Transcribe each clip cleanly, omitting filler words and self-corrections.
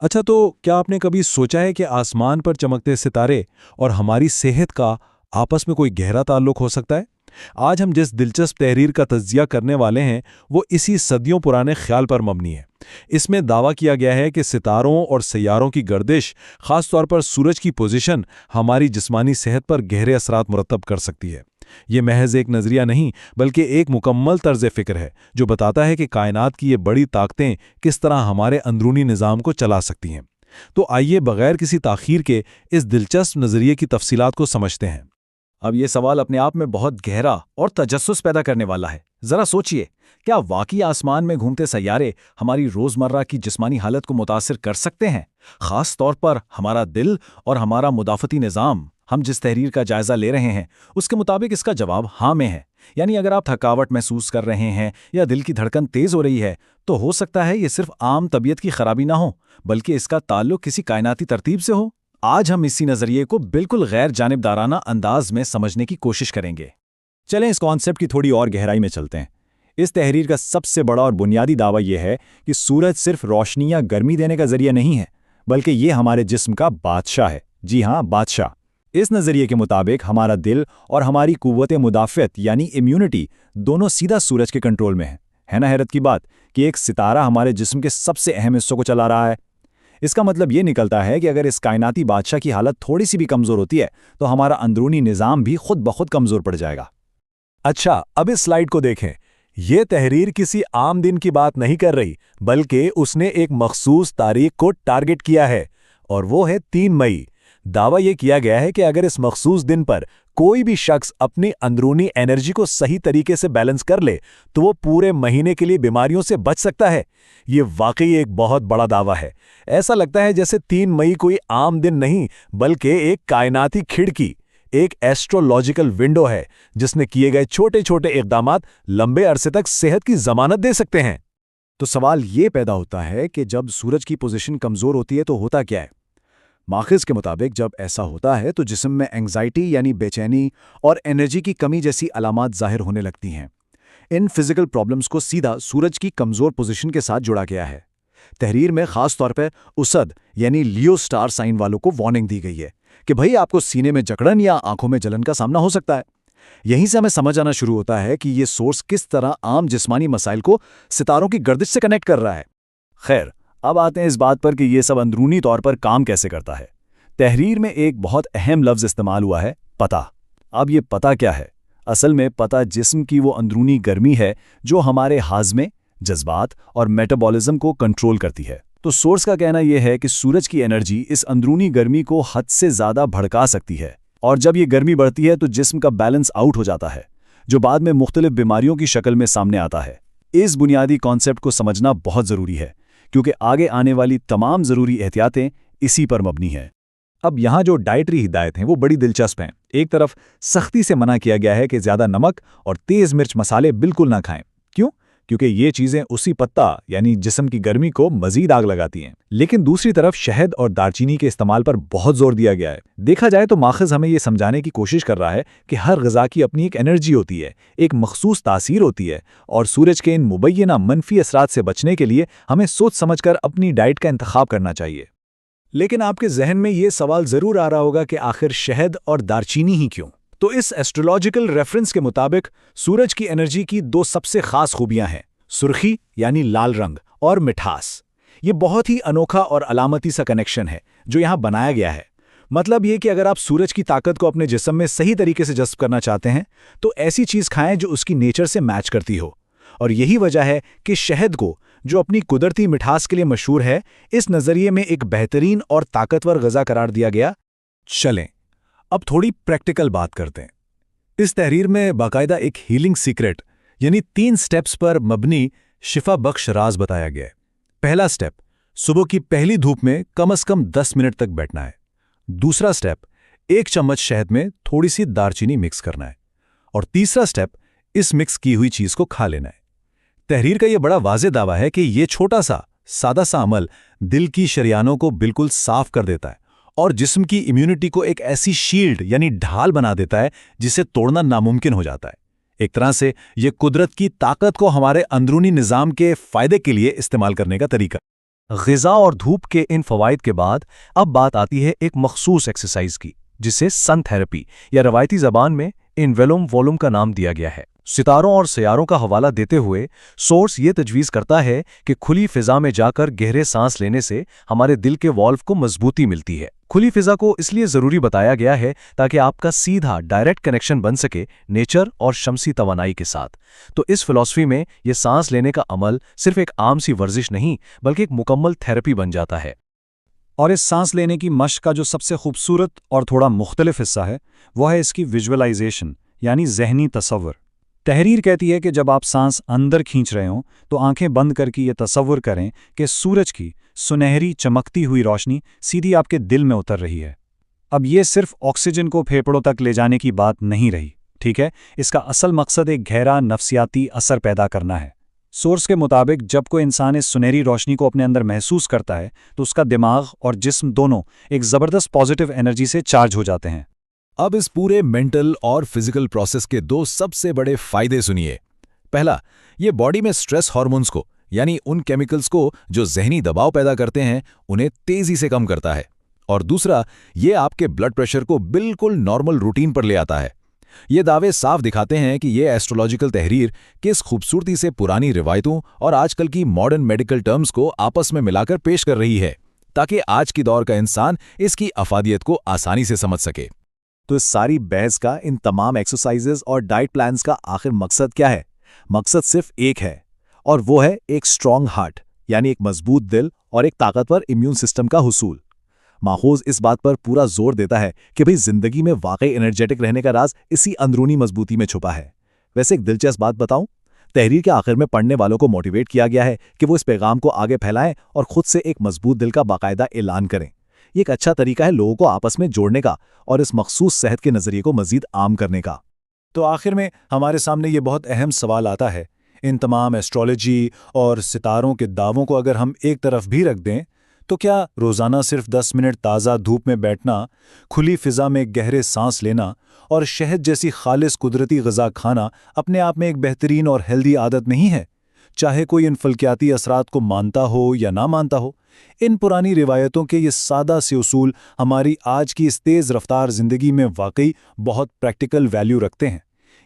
अच्छा, तो क्या आपने कभी सोचा है कि आसमान पर चमकते सितारे और हमारी सेहत का आपस में कोई गहरा ताल्लुक हो सकता है? आज हम जिस दिलचस्प तहरीर का तज्जिया करने वाले हैं, वो इसी सदियों पुराने ख्याल पर मबनी है। इसमें दावा किया गया है कि सितारों और सैयारों की गर्दिश, खास तौर पर सूरज की पोजीशन, हमारी जिस्मानी सेहत पर गहरे असरात मुरतब कर सकती है। ये महज एक नज़रिया नहीं, बल्कि एक मुकम्मल तर्ज फ़िक्र है, जो बताता है कि कायनात की ये बड़ी ताकतें किस तरह हमारे अंदरूनी निज़ाम को चला सकती हैं। तो आइए बगैर किसी ताख़ीर के इस दिलचस्प नज़रिए की तफसीलात को समझते हैं। अब ये सवाल अपने आप में बहुत गहरा और तजस्सुस पैदा करने वाला है। जरा सोचिए, क्या वाकई आसमान में घूमते सैयारे हमारी रोजमर्रा की जिस्मानी हालत को मुतासिर कर सकते हैं? खास तौर पर हमारा दिल और हमारा मुदाफ़ती निज़ाम। हम जिस तहरीर का जायजा ले रहे हैं उसके मुताबिक इसका जवाब हाँ में है। यानी अगर आप थकावट महसूस कर रहे हैं या दिल की धड़कन तेज हो रही है, तो हो सकता है ये सिर्फ आम तबीयत की खराबी ना हो, बल्कि इसका ताल्लुक किसी कायनाती तरतीब से हो। आज हम इसी नज़रिए को बिल्कुल गैर जानिबदाराना अंदाज में समझने की कोशिश करेंगे। चलें इस कॉन्सेप्ट की थोड़ी और गहराई में चलते हैं। इस तहरीर का सबसे बड़ा और बुनियादी दावा यह है कि सूरज सिर्फ रोशनी या गर्मी देने का जरिया नहीं है, बल्कि ये हमारे जिस्म का बादशाह है। जी हाँ, बादशाह। इस नज़रिए के मुताबिक हमारा दिल और हमारी कुव्वत मुदाफ़त यानी इम्यूनिटी दोनों सीधा सूरज के कंट्रोल में है ना हैरत की बात कि एक सितारा हमारे जिस्म के सबसे अहम हिस्सों को चला रहा है। इसका मतलब ये निकलता है कि अगर इस कायनाती बादशाह की हालत थोड़ी सी भी कमज़ोर होती है, तो हमारा अंदरूनी निज़ाम भी खुद ब खुद कमज़ोर पड़ जाएगा। अच्छा, अब इस स्लाइड को देखें। ये तहरीर किसी आम दिन की बात नहीं कर रही, बल्कि उसने एक मखसूस तारीख को टारगेट किया है, और वो है 3 मई। दावा ये किया गया है कि अगर इस मखसूस दिन पर कोई भी शख्स अपनी अंदरूनी एनर्जी को सही तरीके से बैलेंस कर ले, तो वो पूरे महीने के लिए बीमारियों से बच सकता है। ये वाकई एक बहुत बड़ा दावा है। ऐसा लगता है जैसे 3 मई कोई आम दिन नहीं, बल्कि एक कायनाती खिड़की, एक एस्ट्रोलॉजिकल विंडो है, जिसने किए गए छोटे छोटे इक़दामात लंबे अरसे तक सेहत की जमानत दे सकते हैं। तो सवाल ये पैदा होता है कि जब सूरज की पोजीशन कमज़ोर होती है तो होता क्या है? माखिज़ के मुताबिक जब ऐसा होता है तो जिस्म में एंग्जाइटी यानी बेचैनी और एनर्जी की कमी जैसी अलामात ज़ाहिर होने लगती हैं। इन फिजिकल प्रॉब्लम्स को सीधा सूरज की कमज़ोर पोजीशन के साथ जोड़ा गया है। तहरीर में ख़ास तौर पर उसद यानी लियो स्टार साइन वालों को वार्निंग दी गई है कि भाई आपको सीने में जकड़न या आंखों में जलन का सामना हो सकता है। यहीं से हमें समझ आना शुरू होता है कि ये सोर्स किस तरह आम जिस्मानी मसाइल को सितारों की गर्दिश से कनेक्ट कर रहा है। खैर, अब आते हैं इस बात पर कि ये सब अंदरूनी तौर पर काम कैसे करता है। तहरीर में एक बहुत अहम लफ्ज़ इस्तेमाल हुआ है, पता। अब ये पता क्या है? असल में पता जिस्म की वो अंदरूनी गर्मी है जो हमारे हाज़मे, जज्बात और मेटाबॉलिज्म को कंट्रोल करती है। तो सोर्स का कहना यह है कि सूरज की एनर्जी इस अंदरूनी गर्मी को हद से ज़्यादा भड़का सकती है, और जब ये गर्मी बढ़ती है तो जिस्म का बैलेंस आउट हो जाता है, जो बाद में मुख्तलिफ बीमारियों की शक्ल में सामने आता है। इस बुनियादी कॉन्सेप्ट को समझना बहुत ज़रूरी है, क्योंकि आगे आने वाली तमाम ज़रूरी एहतियातें इसी पर मबनी हैं। अब यहाँ जो डाइटरी हिदायत हैं वो बड़ी दिलचस्प हैं। एक तरफ सख्ती से मना किया गया है कि ज़्यादा नमक और तेज़ मिर्च मसाले बिल्कुल ना खाएं। क्यों? क्योंकि ये चीज़ें उसी पत्ता यानी जिस्म की गर्मी को मज़ीद आग लगाती हैं। लेकिन दूसरी तरफ शहद और दालचीनी के इस्तेमाल पर बहुत जोर दिया गया है। देखा जाए तो माखिज़ हमें ये समझाने की कोशिश कर रहा है कि हर ग़िज़ा की अपनी एक एनर्जी होती है, एक मखसूस तासीर होती है, और सूरज के इन मुबैना मनफी असरात से बचने के लिए हमें सोच समझकर अपनी डाइट का इंतखाब करना चाहिए। लेकिन आपके जहन में ये सवाल ज़रूर आ रहा होगा कि आखिर शहद और दालचीनी ही क्यों? तो इस एस्ट्रोलॉजिकल रेफरेंस के मुताबिक सूरज की एनर्जी की 2 सबसे खास खूबियां हैं, सुर्खी यानी लाल रंग और मिठास। ये बहुत ही अनोखा और अलामती सा कनेक्शन है जो यहाँ बनाया गया है। मतलब ये कि अगर आप सूरज की ताकत को अपने जिस्म में सही तरीके से जज़्ब करना चाहते हैं, तो ऐसी चीज़ खाएं जो उसकी नेचर से मैच करती हो। और यही वजह है कि शहद को, जो अपनी कुदरती मिठास के लिए मशहूर है, इस नज़रिए में एक बेहतरीन और ताकतवर ग़िज़ा करार दिया गया। चलें अब थोड़ी प्रैक्टिकल बात करते हैं। इस तहरीर में बाकायदा एक हीलिंग सीक्रेट यानी 3 स्टेप्स पर मबनी शिफा बख्श राज बताया गया है। पहला स्टेप, सुबह की पहली धूप में कम से कम 10 मिनट तक बैठना है। दूसरा स्टेप, 1 चम्मच शहद में थोड़ी सी दालचीनी मिक्स करना है। और तीसरा स्टेप, इस मिक्स की हुई चीज़ को खा लेना है। तहरीर का यह बड़ा वाज़े दावा है कि यह छोटा सा सादा सा अमल दिल की शरियानों को बिल्कुल साफ कर देता है और जिस्म की इम्यूनिटी को एक ऐसी शील्ड यानी ढाल बना देता है जिसे तोड़ना नामुमकिन हो जाता है। एक तरह से यह कुदरत की ताकत को हमारे अंदरूनी निज़ाम के फ़ायदे के लिए इस्तेमाल करने का तरीका। غذا اور دھوپ کے ان فوائد کے بعد اب بات آتی ہے ایک مخصوص ایکسرسائز کی، جسے سن تھراپی یا روایتی زبان میں انویلوم وولوم کا نام دیا گیا ہے۔ ستاروں اور سیاروں کا حوالہ دیتے ہوئے سورس یہ تجویز کرتا ہے کہ کھلی فضا میں جا کر گہرے سانس لینے سے ہمارے دل کے والو کو مضبوطی ملتی ہے۔ کھلی فضا کو اس لیے ضروری بتایا گیا ہے تاکہ آپ کا سیدھا ڈائریکٹ کنیکشن بن سکے نیچر اور شمسی توانائی کے ساتھ۔ تو اس فلسفی میں یہ سانس لینے کا عمل صرف ایک عام سی ورزش نہیں بلکہ ایک مکمل تھراپی بن جاتا ہے۔ اور اس سانس لینے کی مشق کا جو سب سے خوبصورت اور تھوڑا مختلف حصہ ہے وہ ہے اس کی ویژولائزیشن، یعنی ذہنی تصور۔ تحریر کہتی ہے کہ جب آپ سانس اندر کھینچ رہے ہوں تو آنکھیں بند کر کے یہ تصور کریں کہ سورج کی سنہری چمکتی ہوئی روشنی سیدھی آپ کے دل میں اتر رہی ہے۔ اب یہ صرف آکسیجن کو پھیپھڑوں تک لے جانے کی بات نہیں رہی، ٹھیک ہے؟ اس کا اصل مقصد ایک گہرا نفسیاتی اثر پیدا کرنا ہے۔ سورس کے مطابق جب کوئی انسان اس سنہری روشنی کو اپنے اندر محسوس کرتا ہے تو اس کا دماغ اور جسم دونوں ایک زبردست پازیٹیو انرجی سے چارج ہو جاتے ہیں۔ اب اس پورے مینٹل اور فزیکل پروسیس کے دو سب سے بڑے فائدے سنیے۔ پہلا، یہ باڈی میں سٹریس ہارمونز کو، یعنی ان کیمیکلز کو جو ذہنی دباؤ پیدا کرتے ہیں، انہیں تیزی سے کم کرتا ہے۔ اور دوسرا، یہ آپ کے بلڈ پریشر کو بالکل نارمل روٹین پر لے آتا ہے۔ یہ دعوے صاف دکھاتے ہیں کہ یہ ایسٹرولوجیکل تحریر کس خوبصورتی سے پرانی روایتوں اور آج کل کی ماڈرن میڈیکل ٹرمز کو آپس میں ملا کر پیش کر رہی ہے، تاکہ آج کی دور کا انسان اس کی افادیت کو آسانی سے سمجھ سکے۔ تو اس ساری بحث کا، ان تمام ایکسرسائزز اور ڈائٹ پلانز کا آخر مقصد کیا ہے؟ مقصد صرف ایک ہے، اور وہ ہے ایک اسٹرانگ ہارٹ، یعنی ایک مضبوط دل اور ایک طاقتور امیون سسٹم کا حصول۔ ماخوذ اس بات پر پورا زور دیتا ہے کہ بھئی زندگی میں واقعی انرجیٹک رہنے کا راز اسی اندرونی مضبوطی میں چھپا ہے۔ ویسے ایک دلچسپ بات بتاؤں، تحریر کے آخر میں پڑھنے والوں کو موٹیویٹ کیا گیا ہے کہ وہ اس پیغام کو آگے پھیلائیں اور خود سے ایک مضبوط دل کا باقاعدہ اعلان کریں۔ یہ ایک اچھا طریقہ ہے لوگوں کو آپس میں جوڑنے کا اور اس مخصوص صحت کے نظریے کو مزید عام کرنے کا۔ تو آخر میں ہمارے سامنے یہ بہت اہم سوال آتا ہے، ان تمام ایسٹرولوجی اور ستاروں کے دعووں کو اگر ہم ایک طرف بھی رکھ دیں تو کیا روزانہ صرف 10 منٹ تازہ دھوپ میں بیٹھنا، کھلی فضا میں گہرے سانس لینا اور شہد جیسی خالص قدرتی غذا کھانا اپنے آپ میں ایک بہترین اور ہیلدی عادت نہیں ہے؟ چاہے کوئی ان فلکیاتی اثرات کو مانتا ہو یا نہ مانتا ہو، ان پرانی روایتوں کے یہ سادہ سے اصول ہماری آج کی اس تیز رفتار زندگی میں واقعی بہت پریکٹیکل ویلیو رکھتے ہیں۔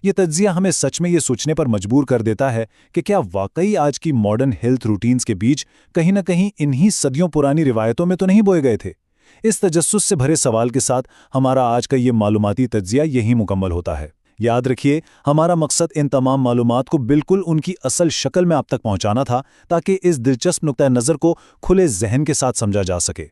یہ تجزیہ ہمیں سچ میں یہ سوچنے پر مجبور کر دیتا ہے کہ کیا واقعی آج کی ماڈرن ہیلتھ روٹینز کے بیچ کہیں نہ کہیں انہی صدیوں پرانی روایتوں میں تو نہیں بوئے گئے تھے۔ اس تجسس سے بھرے سوال کے ساتھ ہمارا آج کا یہ معلوماتی تجزیہ یہی مکمل ہوتا ہے۔ یاد رکھیے، ہمارا مقصد ان تمام معلومات کو بالکل ان کی اصل شکل میں آپ تک پہنچانا تھا، تاکہ اس دلچسپ نقطہ نظر کو کھلے ذہن کے ساتھ سمجھا جا سکے۔